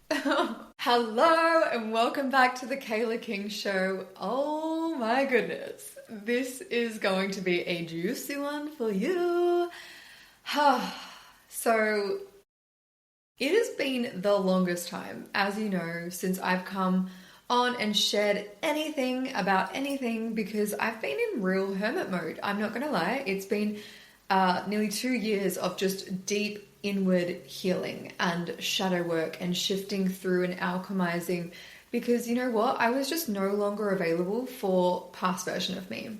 Hello and welcome back to the Kayla King Show. Oh my goodness, this is going to be a juicy one for you. So, it has been the longest time, as you know, since I've come on and shared anything about anything because I've been in real hermit mode. I'm not gonna lie, it's been nearly 2 years of just deep inward healing and shadow work and shifting through and alchemizing because you know what? I was just no longer available for past version of me.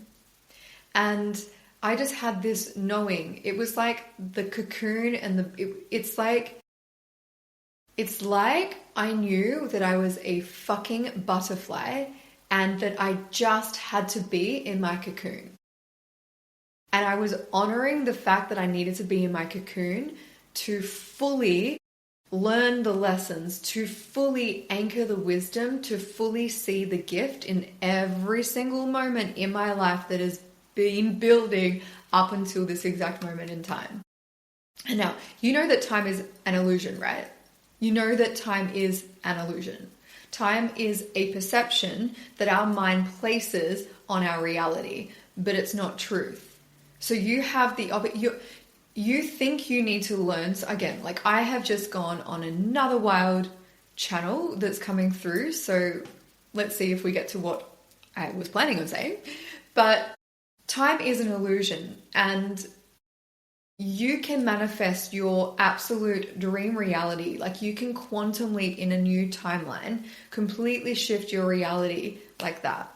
And I just had this knowing. It was like the cocoon and it's like I knew that I was a fucking butterfly and that I just had to be in my cocoon. And I was honoring the fact that I needed to be in my cocoon to fully learn the lessons, to fully anchor the wisdom, to fully see the gift in every single moment in my life that has been building up until this exact moment in time. And now, you know that time is an illusion, right? You know that time is an illusion. Time is a perception that our mind places on our reality, but it's not truth. So you have you think you need to learn. So again, like I have just gone on another wild channel that's coming through. So let's see if we get to what I was planning on saying. But time is an illusion and you can manifest your absolute dream reality. Like you can quantum leap in a new timeline, completely shift your reality like that.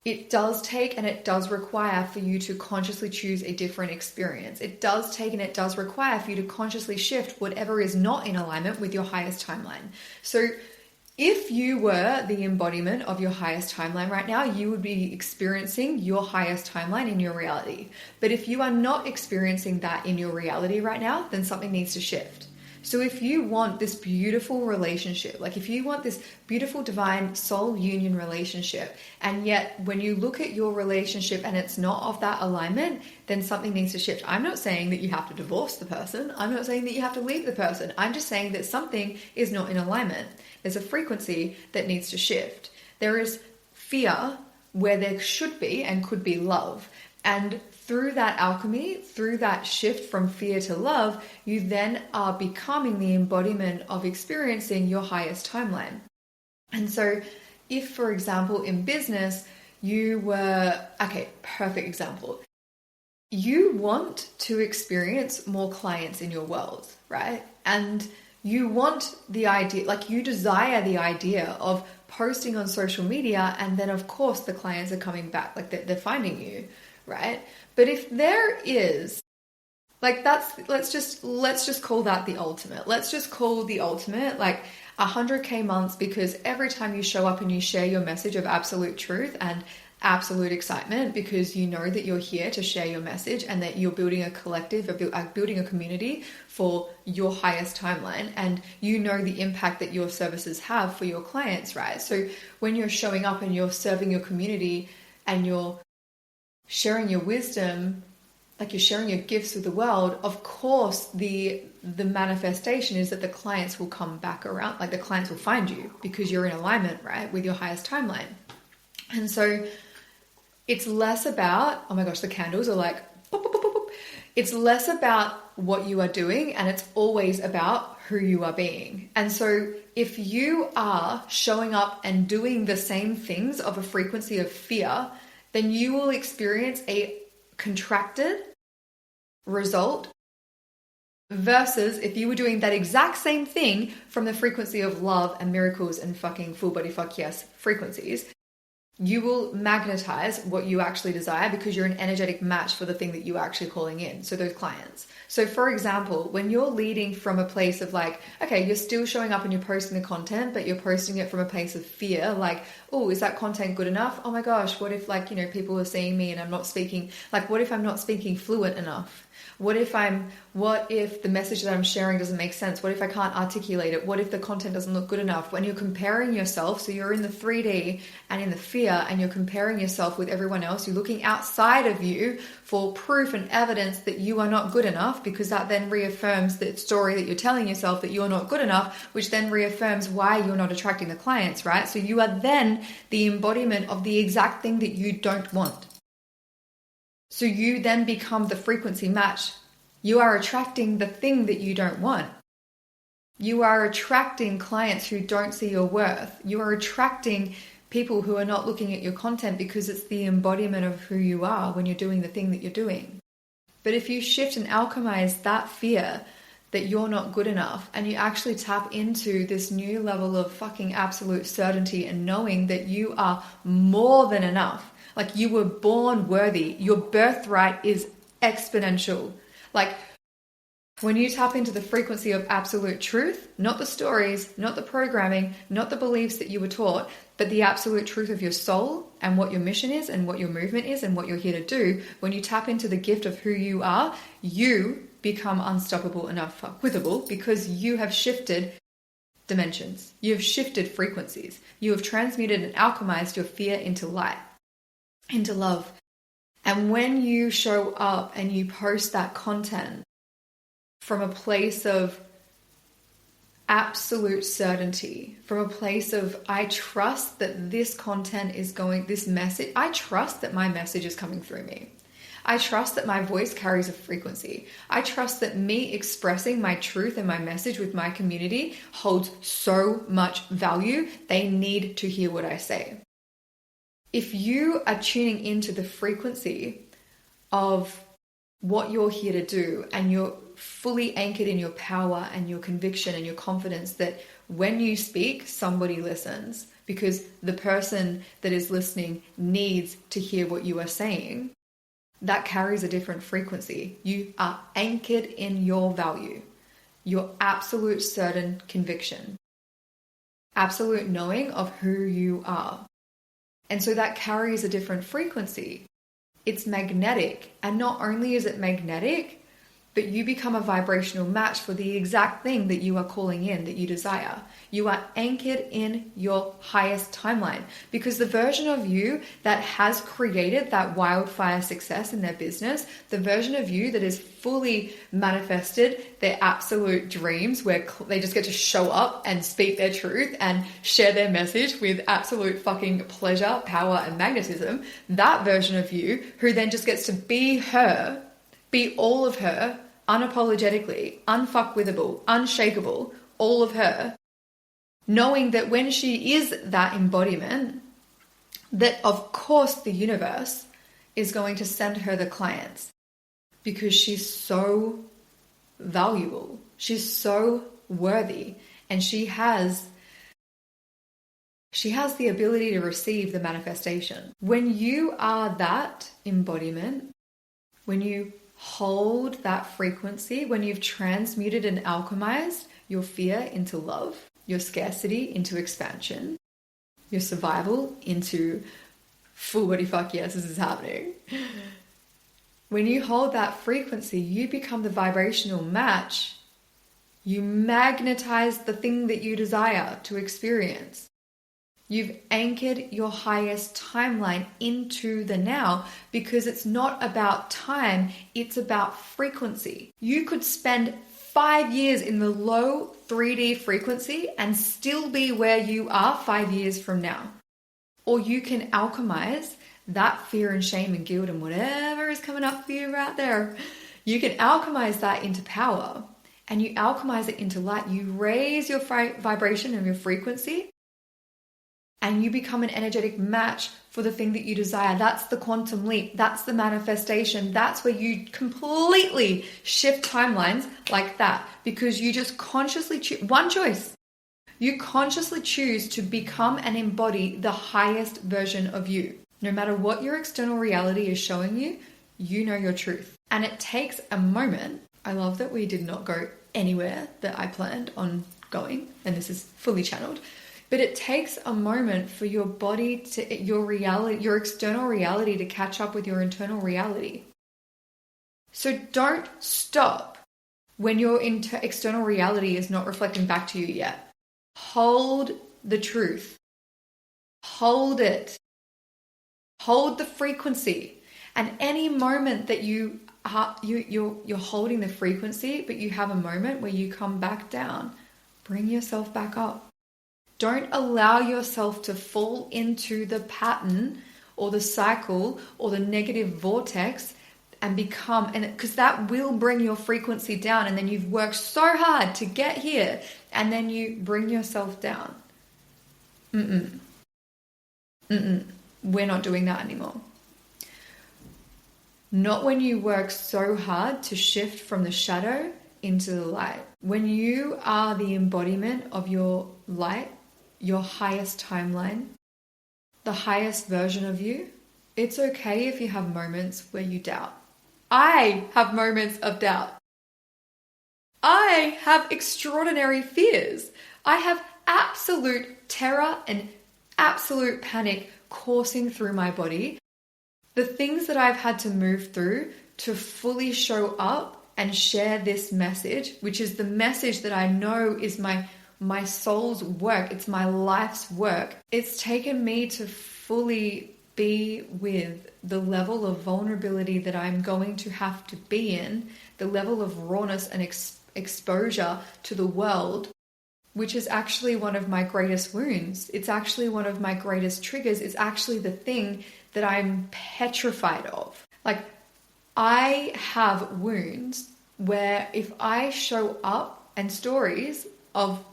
It does take and it does require for you to consciously choose a different experience. It does take and it does require for you to consciously shift whatever is not in alignment with your highest timeline. So if you were the embodiment of your highest timeline right now, you would be experiencing your highest timeline in your reality. But if you are not experiencing that in your reality right now, then something needs to shift. So if you want this beautiful relationship, like if you want this beautiful divine soul union relationship, and yet when you look at your relationship and it's not of that alignment, then something needs to shift. I'm not saying that you have to divorce the person. I'm not saying that you have to leave the person. I'm just saying that something is not in alignment. There's a frequency that needs to shift. There is fear where there should be and could be love. And through that alchemy, through that shift from fear to love, you then are becoming the embodiment of experiencing your highest timeline. And so if, for example, in business, you were, okay, perfect example. You want to experience more clients in your world, right? And you want the idea, like you desire the idea of posting on social media and then of course the clients are coming back, like they're finding you, right? But if there is, like let's just call that the ultimate. Let's just call the ultimate like 100K months because every time you show up and you share your message of absolute truth and absolute excitement because you know that you're here to share your message and that you're building a collective, building a community for your highest timeline and you know the impact that your services have for your clients, right? So when you're showing up and you're serving your community and you're sharing your wisdom, like you're sharing your gifts with the world, of course the manifestation is that the clients will come back around, like the clients will find you because you're in alignment, right, with your highest timeline. And so it's less about, oh my gosh, the candles are like, pop, pop, pop, pop, pop. It's less about what you are doing and it's always about who you are being. And so if you are showing up and doing the same things of a frequency of fear, then you will experience a contracted result versus if you were doing that exact same thing from the frequency of love and miracles and fucking full body fuck yes frequencies. You will magnetize what you actually desire because you're an energetic match for the thing that you are actually calling in. So those clients. So for example, when you're leading from a place of like, okay, you're still showing up and you're posting the content, but you're posting it from a place of fear. Like, oh, is that content good enough? Oh my gosh, what if like, you know, people are seeing me and I'm not speaking, like what if I'm not speaking fluent enough? What if the message that I'm sharing doesn't make sense? What if I can't articulate it? What if the content doesn't look good enough? When you're comparing yourself, so you're in the 3D and in the fear, and you're comparing yourself with everyone else, you're looking outside of you for proof and evidence that you are not good enough, because that then reaffirms the story that you're telling yourself that you're not good enough, which then reaffirms why you're not attracting the clients, right? So you are then the embodiment of the exact thing that you don't want. So you then become the frequency match. You are attracting the thing that you don't want. You are attracting clients who don't see your worth. You are attracting people who are not looking at your content because it's the embodiment of who you are when you're doing the thing that you're doing. But if you shift and alchemize that fear that you're not good enough, and you actually tap into this new level of fucking absolute certainty and knowing that you are more than enough. Like, you were born worthy. Your birthright is exponential. Like, when you tap into the frequency of absolute truth, not the stories, not the programming, not the beliefs that you were taught, but the absolute truth of your soul and what your mission is and what your movement is and what you're here to do, when you tap into the gift of who you are, you become unstoppable and unfuckwithable, because you have shifted dimensions. You have shifted frequencies. You have transmuted and alchemized your fear into light, into love. And when you show up and you post that content from a place of absolute certainty, from a place of, I trust that this content is going, this message, I trust that my message is coming through me. I trust that my voice carries a frequency. I trust that me expressing my truth and my message with my community holds so much value. They need to hear what I say. If you are tuning into the frequency of what you're here to do, and you're fully anchored in your power and your conviction and your confidence that when you speak, somebody listens, because the person that is listening needs to hear what you are saying, that carries a different frequency. You are anchored in your value, your absolute certain conviction, absolute knowing of who you are. And so that carries a different frequency. It's magnetic. And not only is it magnetic, but you become a vibrational match for the exact thing that you are calling in, that you desire. You are anchored in your highest timeline, because the version of you that has created that wildfire success in their business, the version of you that is fully manifested their absolute dreams, where they just get to show up and speak their truth and share their message with absolute fucking pleasure, power, and magnetism, that version of you who then just gets to be her, be all of her, unapologetically, unfuckwithable, unshakable, all of her, knowing that when she is that embodiment, that of course the universe is going to send her the clients, because she's so valuable, she's so worthy, and she has the ability to receive the manifestation. When you are that embodiment, when you hold that frequency, when you've transmuted and alchemized your fear into love, your scarcity into expansion, your survival into full body fuck yes, this is happening. When you hold that frequency, you become the vibrational match. You magnetize the thing that you desire to experience. You've anchored your highest timeline into the now, because it's not about time, it's about frequency. You could spend 5 years in the low 3D frequency and still be where you are 5 years from now. Or you can alchemize that fear and shame and guilt and whatever is coming up for you right there. You can alchemize that into power, and you alchemize it into light. You raise your vibration and your frequency, and you become an energetic match for the thing that you desire. That's the quantum leap. That's the manifestation. That's where you completely shift timelines like that, because you just consciously choose one choice. You consciously choose to become and embody the highest version of you. No matter what your external reality is showing you, you know your truth. And it takes a moment. I love that we did not go anywhere that I planned on going, and this is fully channeled. But it takes a moment for your body to, your reality, your external reality to catch up with your internal reality. So don't stop when your external reality is not reflecting back to you yet. Hold the truth. Hold it. Hold the frequency. And any moment that you're holding the frequency, but you have a moment where you come back down, bring yourself back up. Don't allow yourself to fall into the pattern or the cycle or the negative vortex and because that will bring your frequency down, and then you've worked so hard to get here and then you bring yourself down. We're not doing that anymore. Not when you work so hard to shift from the shadow into the light. When you are the embodiment of your light, your highest timeline, the highest version of you, it's okay if you have moments where you doubt. I have moments of doubt. I have extraordinary fears. I have absolute terror and absolute panic coursing through my body. The things that I've had to move through to fully show up and share this message, which is the message that I know is my soul's work. It's my life's work. It's taken me to fully be with the level of vulnerability that I'm going to have to be in, the level of rawness and exposure to the world, which is actually one of my greatest wounds. It's actually one of my greatest triggers. It's actually the thing that I'm petrified of. Like, I have wounds where if I show up, and stories of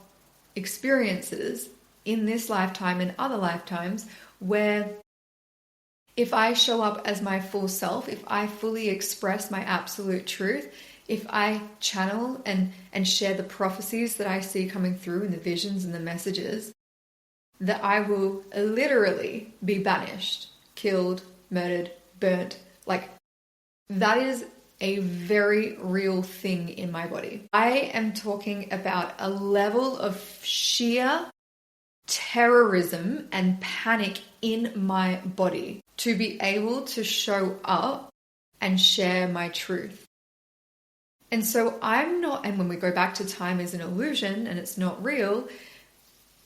experiences in this lifetime and other lifetimes, where if I show up as my full self, if I fully express my absolute truth, if I channel and share the prophecies that I see coming through and the visions and the messages, that I will literally be banished, killed, murdered, burnt. Like, that is a very real thing in my body. I am talking about a level of sheer terrorism and panic in my body to be able to show up and share my truth. And so I'm not, and when we go back to time as an illusion and it's not real,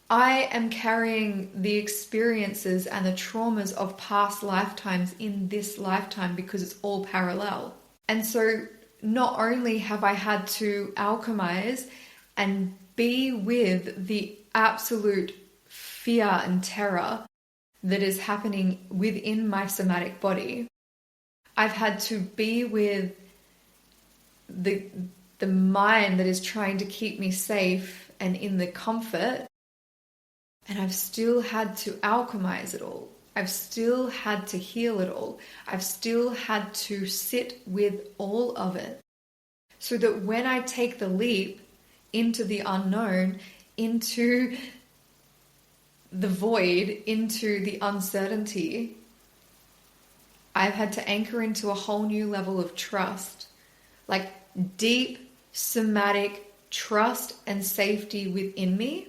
I am carrying the experiences and the traumas of past lifetimes in this lifetime because it's all parallel. And so not only have I had to alchemize and be with the absolute fear and terror that is happening within my somatic body, I've had to be with the mind that is trying to keep me safe and in the comfort, and I've still had to alchemize it all. I've still had to heal it all. I've still had to sit with all of it so that when I take the leap into the unknown, into the void, into the uncertainty, I've had to anchor into a whole new level of trust, like deep somatic trust and safety within me,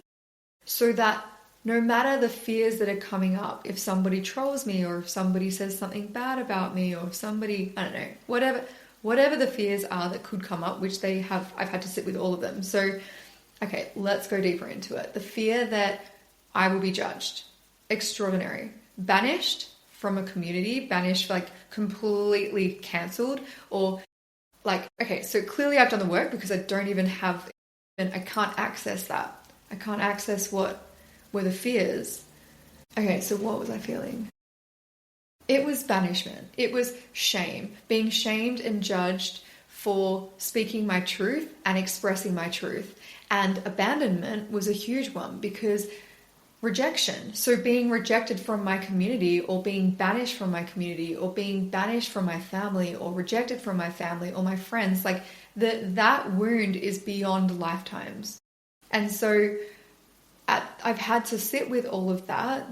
so that no matter the fears that are coming up, if somebody trolls me or if somebody says something bad about me or if somebody, I don't know, whatever the fears are that could come up, which I've had to sit with all of them. So, okay, let's go deeper into it. The fear that I will be judged, extraordinary, banished from a community, banished, like completely cancelled, or like, okay, so clearly I've done the work because I don't even have, and I can't access that. I can't access what were the fears. Okay, so what was I feeling? It was banishment. It was shame, being shamed and judged for speaking my truth and expressing my truth. And abandonment was a huge one because rejection. So being rejected from my community, or being banished from my community, or being banished from my family, or rejected from my family or my friends, like that wound is beyond lifetimes. And so I've had to sit with all of that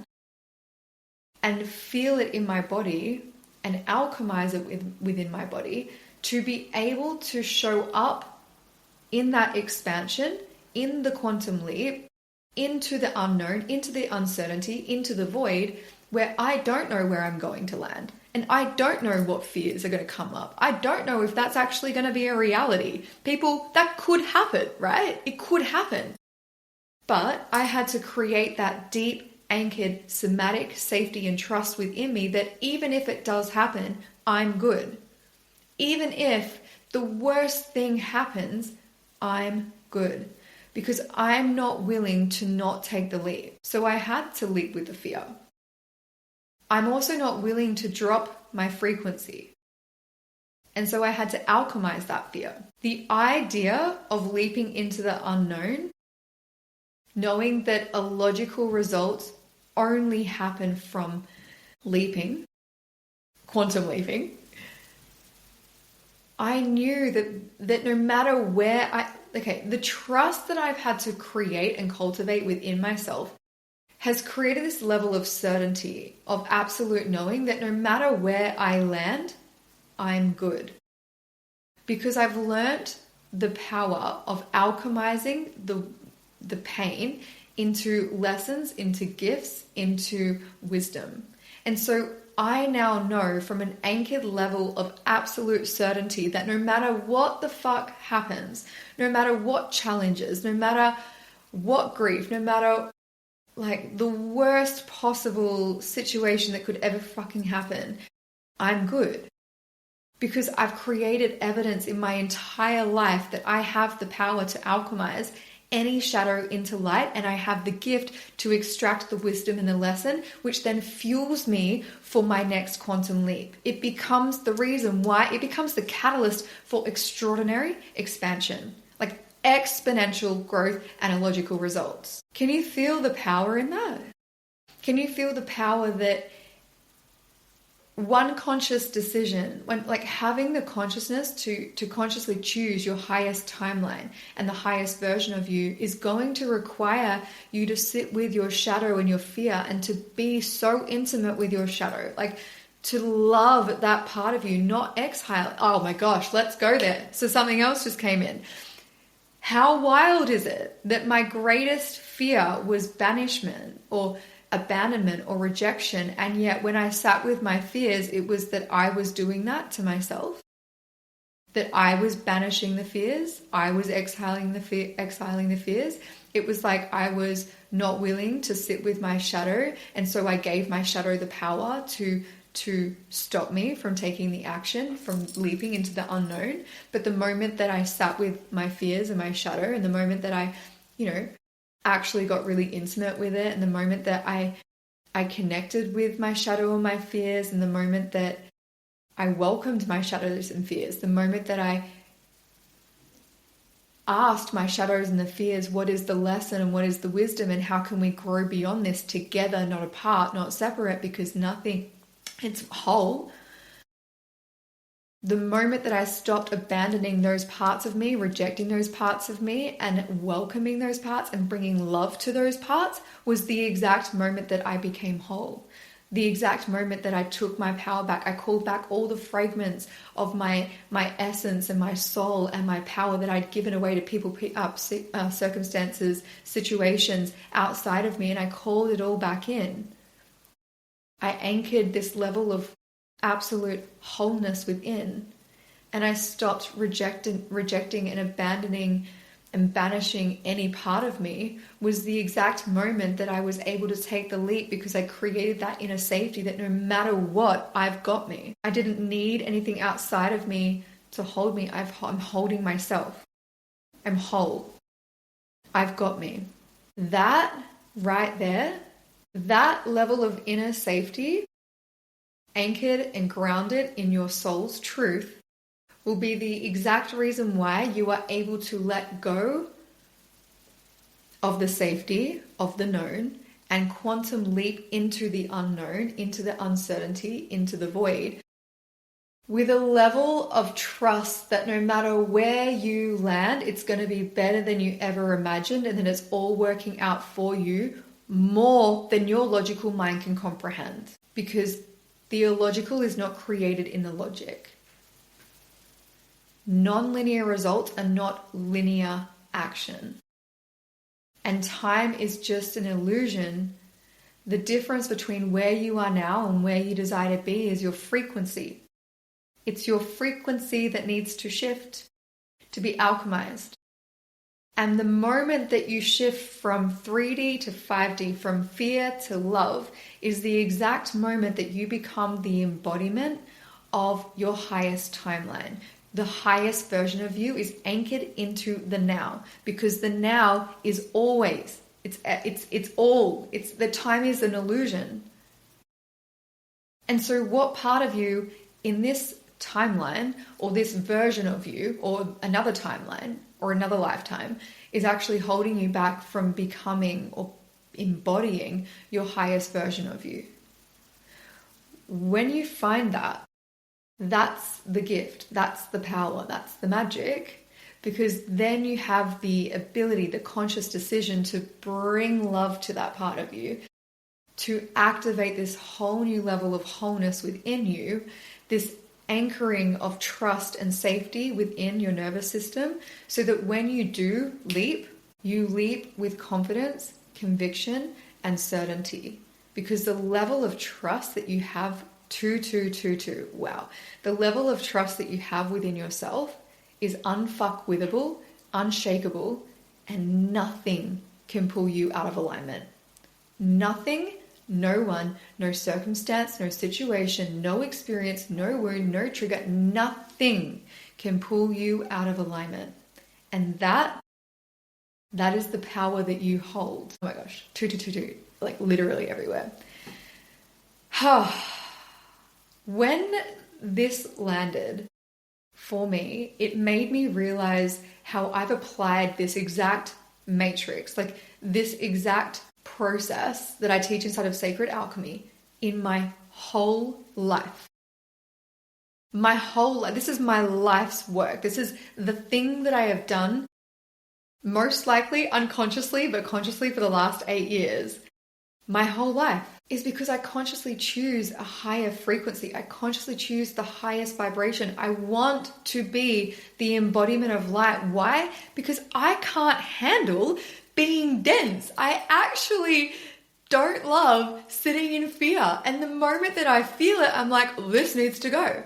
and feel it in my body and alchemize it within my body to be able to show up in that expansion, in the quantum leap, into the unknown, into the uncertainty, into the void, where I don't know where I'm going to land. And I don't know what fears are going to come up. I don't know if that's actually going to be a reality. People, that could happen, right? It could happen. But I had to create that deep, anchored, somatic safety and trust within me that even if it does happen, I'm good. Even if the worst thing happens, I'm good. Because I'm not willing to not take the leap. So I had to leap with the fear. I'm also not willing to drop my frequency. And so I had to alchemize that fear. The idea of leaping into the unknown, knowing that a logical result only happen from leaping, quantum leaping, I knew that no matter where the trust that I've had to create and cultivate within myself has created this level of certainty, of absolute knowing that no matter where I land, I'm good. Because I've learnt the power of alchemizing the pain into lessons, into gifts, into wisdom. And so I now know from an anchored level of absolute certainty that no matter what the fuck happens, no matter what challenges, no matter what grief, no matter like the worst possible situation that could ever fucking happen, I'm good. Because I've created evidence in my entire life that I have the power to alchemize any shadow into light, and I have the gift to extract the wisdom and the lesson, which then fuels me for my next quantum leap. It becomes the reason why, it becomes the catalyst for extraordinary expansion, like exponential growth and logical results. Can you feel the power in that? Can you feel the power that one conscious decision, when like having the consciousness to consciously choose your highest timeline and the highest version of you is going to require you to sit with your shadow and your fear and to be so intimate with your shadow, like to love that part of you, not exhale. Oh my gosh, let's go there. So something else just came in. How wild is it that my greatest fear was banishment or abandonment or rejection, and yet when I sat with my fears, it was that I was doing that to myself, that I was banishing the fears, I was exiling the fears. It was like I was not willing to sit with my shadow, and so I gave my shadow the power to stop me from taking the action, from leaping into the unknown. But the moment that I sat with my fears and my shadow, and the moment that I, actually got really intimate with it, and the moment that I connected with my shadow and my fears, and the moment that I welcomed my shadows and fears, the moment that I asked my shadows and the fears, what is the lesson and what is the wisdom, and how can we grow beyond this together, not apart, not separate, because nothing, it's whole. The moment that I stopped abandoning those parts of me, rejecting those parts of me, and welcoming those parts and bringing love to those parts was the exact moment that I became whole. The exact moment that I took my power back. I called back all the fragments of my essence and my soul and my power that I'd given away to people, circumstances, situations outside of me, and I called it all back in. I anchored this level of absolute wholeness within, and I stopped rejecting and abandoning and banishing any part of me. Was the exact moment that I was able to take the leap, because I created that inner safety that no matter what, I've got me. I didn't need anything outside of me to hold me. I'm holding myself. I'm whole. I've got me. That right there, that level of inner safety, anchored and grounded in your soul's truth, will be the exact reason why you are able to let go of the safety of the known and quantum leap into the unknown, into the uncertainty, into the void, with a level of trust that no matter where you land, it's going to be better than you ever imagined, and that it's all working out for you more than your logical mind can comprehend. Because the illogical is not created in the logic. Non-linear results are not linear action. And time is just an illusion The difference between where you are now and where you desire to be is your frequency. It's your frequency that needs to shift to be alchemized. And the moment that you shift from 3D to 5D, from fear to love, is the exact moment that you become the embodiment of your highest timeline. The highest version of you is anchored into the now, because the now is always, it's all, the time is an illusion. And so what part of you in this timeline, or this version of you, or another timeline, or another lifetime, is actually holding you back from becoming or embodying your highest version of you? When you find that, that's the gift, that's the power, that's the magic, because then you have the ability, the conscious decision to bring love to that part of you, to activate this whole new level of wholeness within you, this anchoring of trust and safety within your nervous system, so that when you do leap, you leap with confidence, conviction, and certainty. Because the level of trust that you have, wow, the level of trust that you have within yourself is unfuckwithable, unshakable, and nothing can pull you out of alignment. Nothing. No one, no circumstance, no situation, no experience, no wound, no trigger, nothing can pull you out of alignment. And that is the power that you hold. Oh my gosh, like literally everywhere. When this landed for me, it made me realize how I've applied this exact matrix, like this exact process that I teach inside of Sacred Alchemy in my whole life. My whole life. This is my life's work. This is the thing that I have done, most likely unconsciously, but consciously for the last 8 years. My whole life is because I consciously choose a higher frequency. I consciously choose the highest vibration. I want to be the embodiment of light. Why? Because I can't handle being dense. I actually don't love sitting in fear. And the moment that I feel it, I'm like, this needs to go.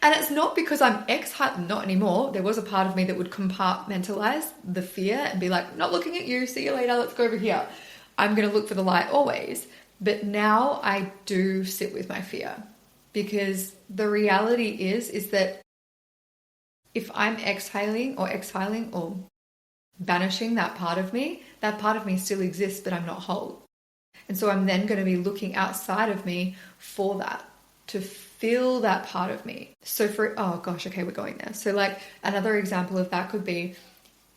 And it's not because I'm not anymore. There was a part of me that would compartmentalize the fear and be like, not looking at you, see you later, let's go over here. I'm going to look for the light always. But now I do sit with my fear, because the reality is that if I'm exhaling or banishing that part of me still exists, but I'm not whole. And so I'm then going to be looking outside of me for that, to feel that part of me. So oh gosh, okay, we're going there. So like another example of that could be,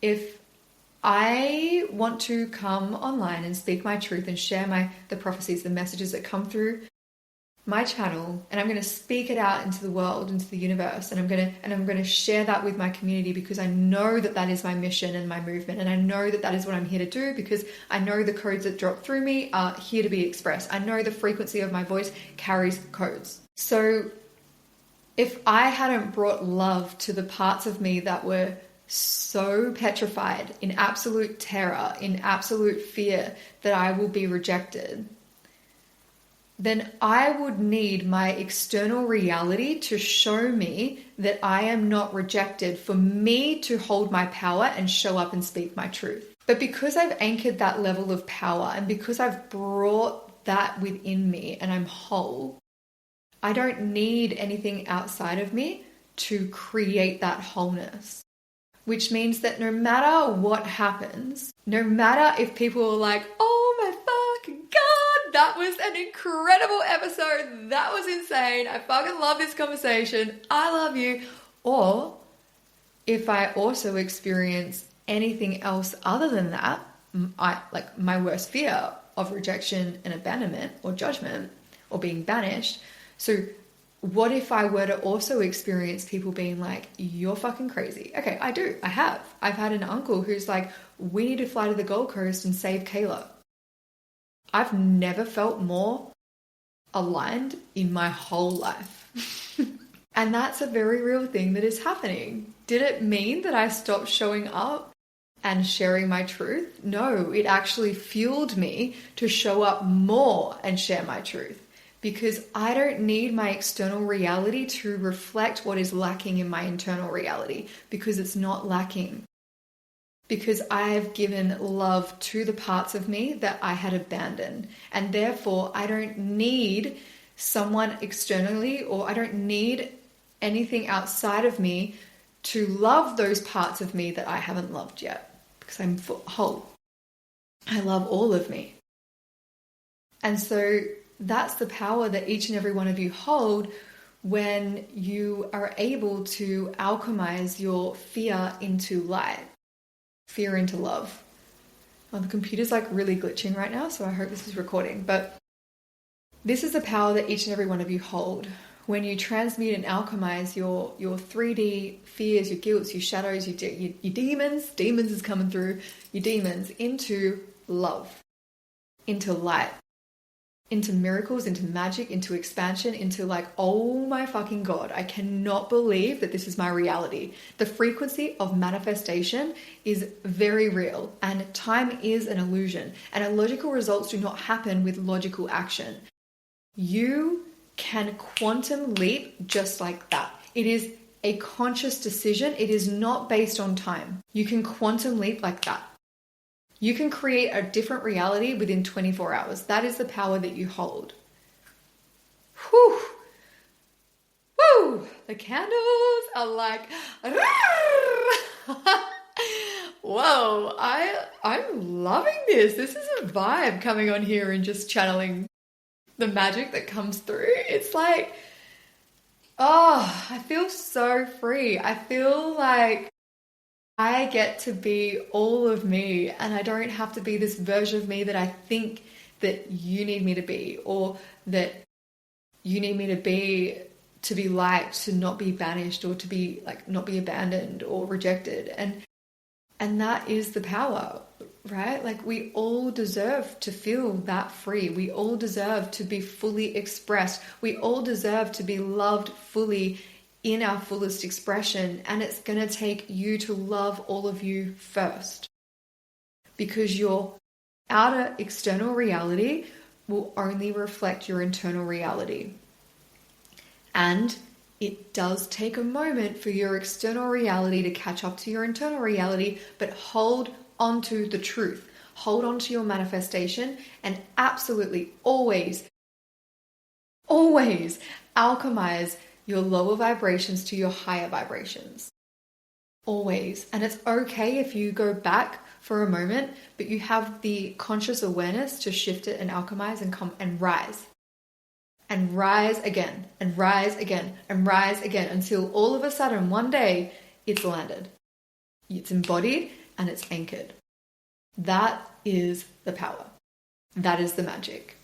if I want to come online and speak my truth and share the prophecies, the messages that come through my channel, and I'm going to speak it out into the world, into the universe, and I'm going to share that with my community, because I know that that is my mission and my movement, and I know that that is what I'm here to do, because I know the codes that drop through me are here to be expressed. I know the frequency of my voice carries codes. So if I hadn't brought love to the parts of me that were so petrified, in absolute terror, in absolute fear that I will be rejected, then I would need my external reality to show me that I am not rejected, for me to hold my power and show up and speak my truth. But because I've anchored that level of power, and because I've brought that within me and I'm whole, I don't need anything outside of me to create that wholeness. Which means that no matter what happens, no matter if people are like, oh my fucking God, that was an incredible episode, that was insane, I fucking love this conversation, I love you. Or if I also experience anything else other than that, like my worst fear of rejection and abandonment or judgment or being banished. So what if I were to also experience people being like, you're fucking crazy? Okay, I do. I have. I've had an uncle who's like, we need to fly to the Gold Coast and save Kayla. I've never felt more aligned in my whole life. And that's a very real thing that is happening. Did it mean that I stopped showing up and sharing my truth. No, it actually fueled me to show up more and share my truth, because I don't need my external reality to reflect what is lacking in my internal reality, because it's not lacking. Because I have given love to the parts of me that I had abandoned. And therefore, I don't need someone externally, or I don't need anything outside of me to love those parts of me that I haven't loved yet, because I'm whole. I love all of me. And so that's the power that each and every one of you hold when you are able to alchemize your fear into light, fear into love. Well, the computer's like really glitching right now, so I hope this is recording. But this is the power that each and every one of you hold. When you transmute and alchemize your 3D fears, your guilts, your shadows, your demons is coming through, your demons into love, into light, into miracles, into magic, into expansion, into like, oh my fucking God, I cannot believe that this is my reality. The frequency of manifestation is very real, and time is an illusion, and illogical results do not happen with logical action. You can quantum leap just like that. It is a conscious decision. It is not based on time. You can quantum leap like that. You can create a different reality within 24 hours. That is the power that you hold. Whew. Woo! The candles are like, whoa, I'm loving this. This is a vibe coming on here and just channeling the magic that comes through. It's like, oh, I feel so free. I feel like I get to be all of me, and I don't have to be this version of me that I think that you need me to be, or that you need me to be liked, to not be banished, or to be like not be abandoned or rejected. And that is the power, right? Like, we all deserve to feel that free. We all deserve to be fully expressed. We all deserve to be loved fully in our fullest expression. And it's going to take you to love all of you first, because your outer external reality will only reflect your internal reality. And it does take a moment for your external reality to catch up to your internal reality, but hold on to the truth. Hold on to your manifestation, and absolutely always alchemize your lower vibrations to your higher vibrations. Always. And it's okay if you go back for a moment, but you have the conscious awareness to shift it and alchemize and come and rise. And rise again, and rise again, and rise again, until all of a sudden one day it's landed. It's embodied and it's anchored. That is the power. That is the magic.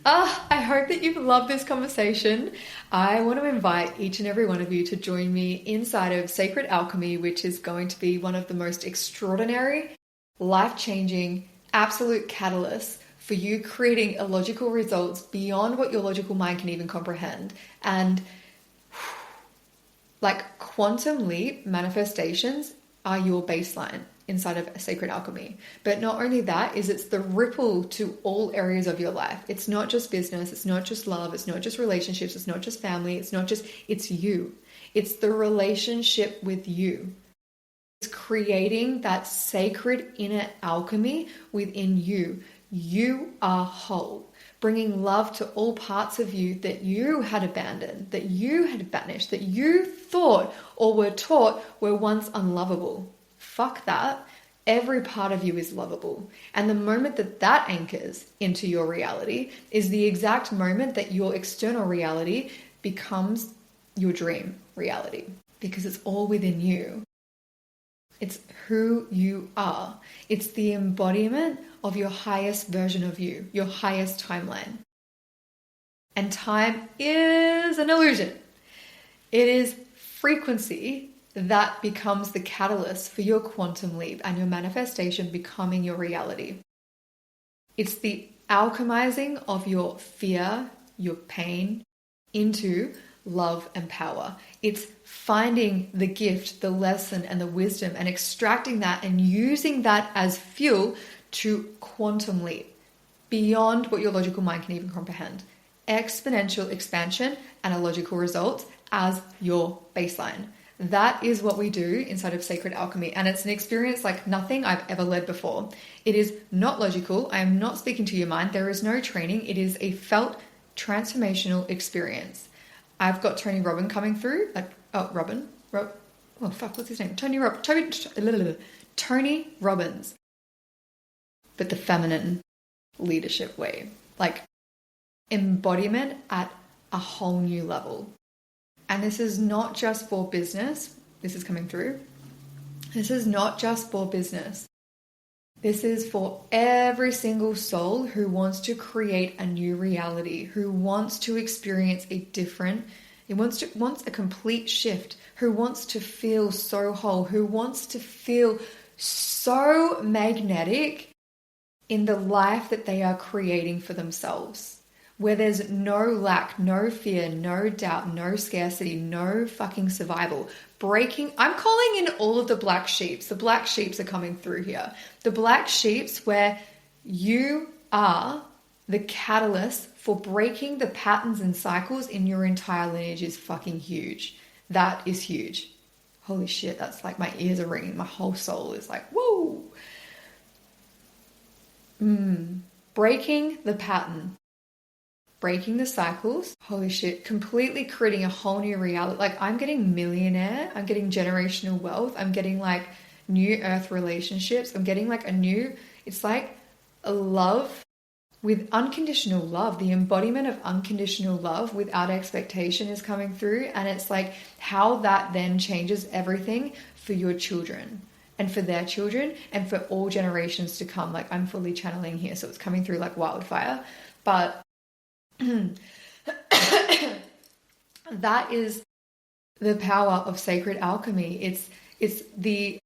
I hope that you've loved this conversation. I want to invite each and every one of you to join me inside of Sacred Alchemy, which is going to be one of the most extraordinary, life-changing, absolute catalysts for you creating illogical results beyond what your logical mind can even comprehend. And like, quantum leap manifestations are your baseline inside of Sacred Alchemy. But not only that, it's the ripple to all areas of your life. It's not just business, it's not just love, it's not just relationships, it's not just family, it's you. It's the relationship with you. It's creating that sacred inner alchemy within you. You are whole, bringing love to all parts of you that you had abandoned, that you had banished, that you thought or were taught were once unlovable. Fuck that. Every part of you is lovable. And the moment that that anchors into your reality is the exact moment that your external reality becomes your dream reality, because it's all within you. It's who you are. It's the embodiment of your highest version of you, your highest timeline. And time is an illusion. It is frequency that becomes the catalyst for your quantum leap and your manifestation becoming your reality. It's the alchemizing of your fear, your pain, into love, and power. It's finding the gift, the lesson, and the wisdom and extracting that and using that as fuel to quantum leap beyond what your logical mind can even comprehend. Exponential expansion and a logical result as your baseline. That is what we do inside of Sacred Alchemy. And it's an experience like nothing I've ever led before. It is not logical. I am not speaking to your mind. There is no training. It is a felt transformational experience. I've got Tony Robbins coming through. What's his name? Tony Robbins. But the feminine leadership way. Like embodiment at a whole new level. And this is not just for business. This is coming through. This is not just for business. This is for every single soul who wants to create a new reality, who wants to experience a different, wants a complete shift, who wants to feel so whole, who wants to feel so magnetic in the life that they are creating for themselves. Where there's no lack, no fear, no doubt, no scarcity, no fucking survival. I'm calling in all of the black sheeps. The black sheeps are coming through here. The black sheeps where you are the catalyst for breaking the patterns and cycles in your entire lineage is fucking huge. That is huge. Holy shit, that's like my ears are ringing. My whole soul is like, whoa. Breaking the pattern. Breaking the cycles, holy shit, completely creating a whole new reality. Like I'm getting millionaire, I'm getting generational wealth, I'm getting like new earth relationships, I'm getting like it's like a love with unconditional love. The embodiment of unconditional love without expectation is coming through. And it's like how that then changes everything for your children and for their children and for all generations to come. Like I'm fully channeling here, so it's coming through like wildfire. But that is the power of Sacred Alchemy. It's the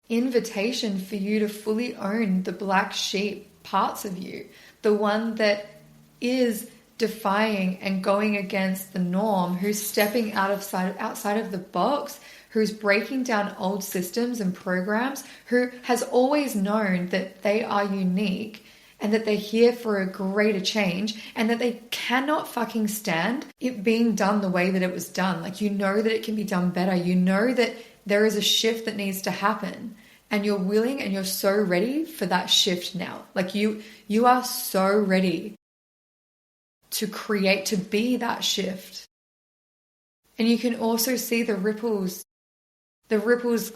invitation for you to fully own the black sheep parts of you, the one that is defying and going against the norm, who's stepping outside of the box, who's breaking down old systems and programs, who has always known that they are unique and that they're here for a greater change and that they cannot fucking stand it being done the way that it was done. Like, you know that it can be done better. You know that there is a shift that needs to happen and you're willing and you're so ready for that shift now. Like you are so ready to create, to be that shift. And you can also see the ripples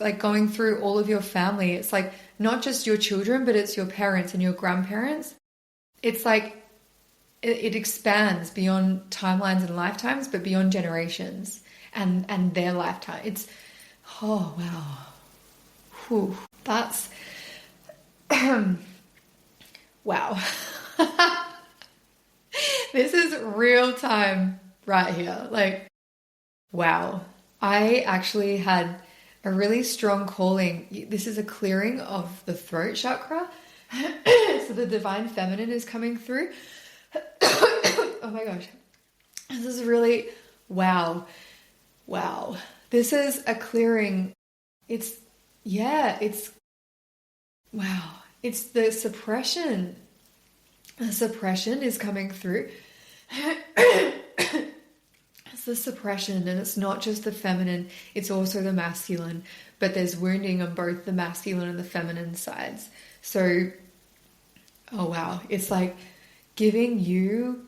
like going through all of your family. It's like not just your children, but it's your parents and your grandparents. It's like it expands beyond timelines and lifetimes, but beyond generations and their lifetime. It's, oh, wow. Whew. That's, wow. This is real time right here. Like, wow. I actually had a really strong calling. This is a clearing of the throat chakra. So the divine feminine is coming through. Oh my gosh. This is really, wow. Wow. This is a clearing. Wow. It's the suppression. The suppression is coming through. It's the suppression, and it's not just the feminine, it's also the masculine, but there's wounding on both the masculine and the feminine sides. So, oh wow, it's like creating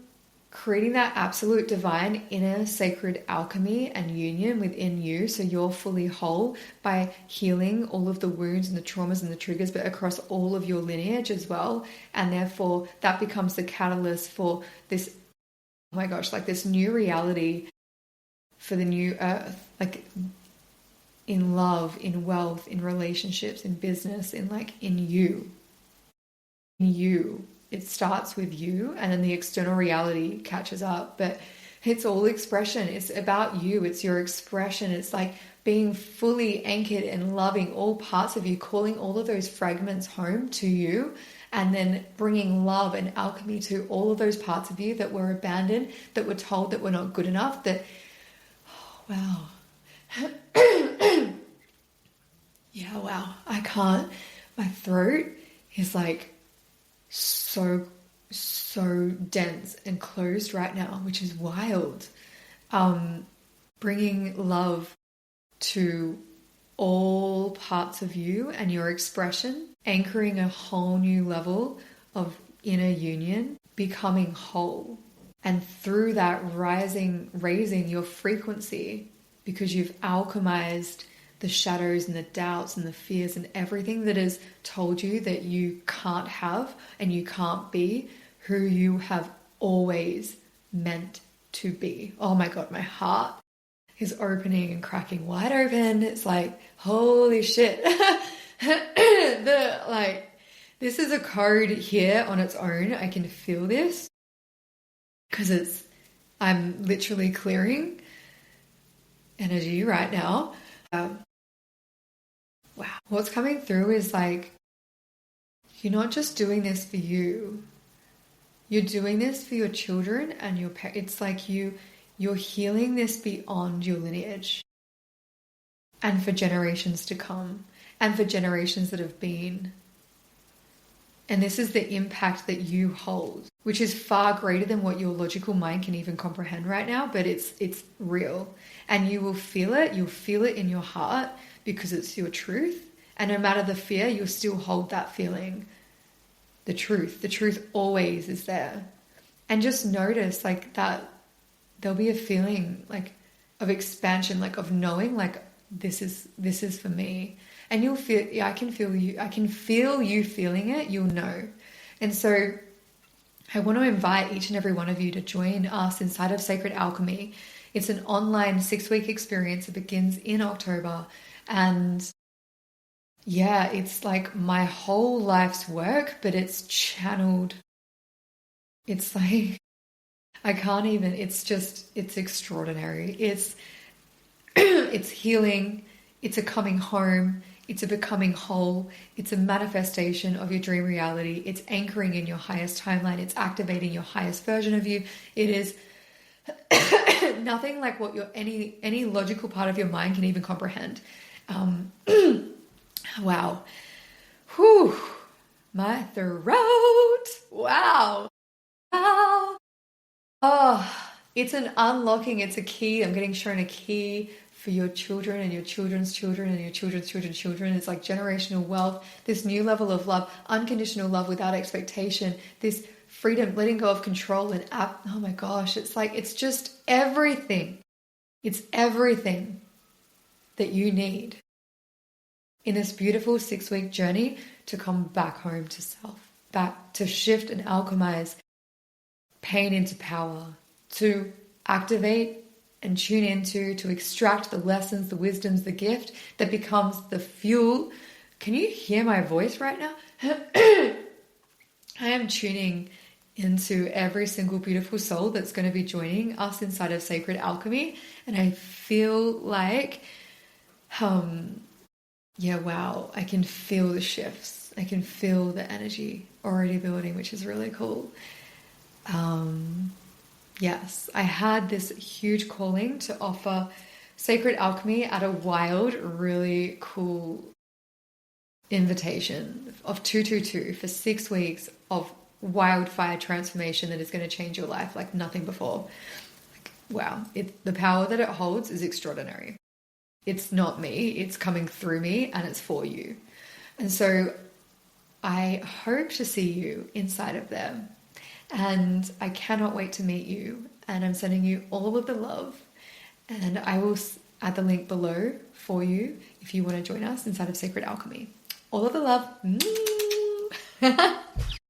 that absolute divine inner sacred alchemy and union within you, so you're fully whole by healing all of the wounds and the traumas and the triggers, but across all of your lineage as well. And therefore that becomes the catalyst for this, oh my gosh, like this new reality for the new earth, like in love, in wealth, in relationships, in business, in you. It starts with you, and then the external reality catches up, but it's all expression. It's about you. It's your expression. It's like being fully anchored and loving all parts of you, calling all of those fragments home to you, and then bringing love and alchemy to all of those parts of you that were abandoned, that were told that were not good enough, that, Wow. Yeah, wow. I can't. My throat is like so dense and closed right now, which is wild. Bringing love to all parts of you and your expression, anchoring a whole new level of inner union, becoming whole. And through that raising your frequency, because you've alchemized the shadows and the doubts and the fears and everything that has told you that you can't have and you can't be who you have always meant to be. Oh my God, my heart is opening and cracking wide open. It's like, holy shit. This is a code here on its own. I can feel this because I'm literally clearing energy right now. Wow. What's coming through is like, you're not just doing this for you. You're doing this for your children and your parents. It's like you're healing this beyond your lineage and for generations to come and for generations that have been. And this is the impact that you hold, which is far greater than what your logical mind can even comprehend right now, but it's real. And you will feel it. You'll feel it in your heart because it's your truth. And no matter the fear, you'll still hold that feeling. The truth always is there. And just notice like that there'll be a feeling like of expansion, like of knowing like this is for me. And you'll feel, yeah, I can feel you feeling it, you'll know. And so I want to invite each and every one of you to join us inside of Sacred Alchemy. It's an online 6-week experience. It begins in October. And yeah, it's like my whole life's work, but it's channeled. It's like, I can't even, it's extraordinary. It's healing. It's a coming home. It's a becoming whole. It's a manifestation of your dream reality. It's anchoring in your highest timeline. It's activating your highest version of you. It is nothing like what any logical part of your mind can even comprehend. Wow. Whew. My throat. Wow. Wow. Oh, it's an unlocking. It's a key. I'm getting shown a key for your children and your children's children and your children's children's children. It's like generational wealth, this new level of love, unconditional love without expectation, this freedom, letting go of control and oh my gosh, it's like, it's just everything. It's everything that you need in this beautiful 6-week journey to come back home to self, back to shift and alchemize pain into power, to activate and tune into, to extract the lessons, the wisdoms, the gift that becomes the fuel. Can you hear my voice right now? I am tuning into every single beautiful soul that's going to be joining us inside of Sacred Alchemy. And I feel like, yeah, wow, I can feel the shifts. I can feel the energy already building, which is really cool. Yes, I had this huge calling to offer Sacred Alchemy at a wild, really cool invitation of 222 for 6 weeks of wildfire transformation that is going to change your life like nothing before. Like, wow, the power that it holds is extraordinary. It's not me, it's coming through me and it's for you. And so I hope to see you inside of there. And I cannot wait to meet you. And I'm sending you all of the love. And I will add the link below for you if you want to join us inside of Sacred Alchemy. All of the love.